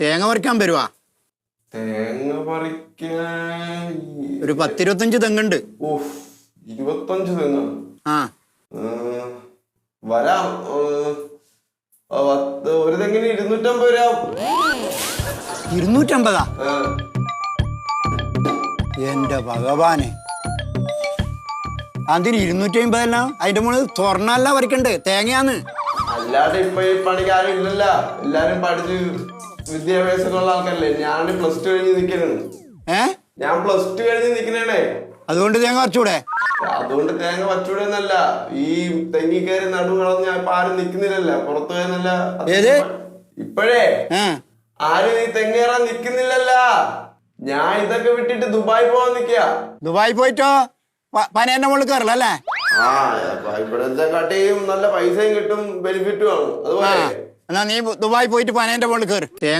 തേങ്ങ പറിക്കാൻ വരുവാ. തേങ്ങ പറിക്കാൻ ഒരു 10-25 തെങ്ങുണ്ട്. 25 തെങ്ങ്. ആ വരാം. ഒരു തെങ്ങിന് 250 രൂപ. 250? എന്റെ ഭഗവാനെ, അതിന് 250 അതിന്റെ മുകളിൽ സ്വർണ്ണല്ല പറിക്കണ്ടേ, തേങ്ങയാന്ന്. അല്ലാതെ ഇപ്പൊ ഈ പണിക്കാരും ഇല്ലല്ല, എല്ലാരും പഠിച്ച് വിദ്യാഭ്യാസമുള്ള ആൾക്കാരല്ലേ. ഞാൻ +2 കഴിഞ്ഞ് നിക്കണേ. ഞാൻ +2 കഴിഞ്ഞ് നിക്കണേ. അതുകൊണ്ട് തേങ്ങ പറിച്ചൂടെ? അതുകൊണ്ട് തേങ്ങ വച്ചൂടെ എന്നല്ല, ഈ തെങ്ങി കയറി നടു കളഞ്ഞ ഇപ്പൊ ആരും നിക്കുന്നില്ലല്ല, പുറത്തു പോയെന്നല്ല. ഇപ്പോഴേ ആരും ഈ തെങ്ങേറാൻ നിക്കുന്നില്ലല്ല. ഞാൻ ഇതൊക്കെ വിട്ടിട്ട് ദുബായ് പോവാൻ നിക്കാ. ദുബായ് പോയിട്ടോ പനേന്റെ മുകളിൽ കയറല അല്ലേ? ഇവിടത്തെ കാട്ടിയും നല്ല പൈസയും കിട്ടും, ബെനിഫിറ്റും ആണ്. അതുപോലെ എന്നാ നീ ദുബായ് പോയിട്ട് പനേന്റെ മുകളിൽ കയറി. തേങ്ങ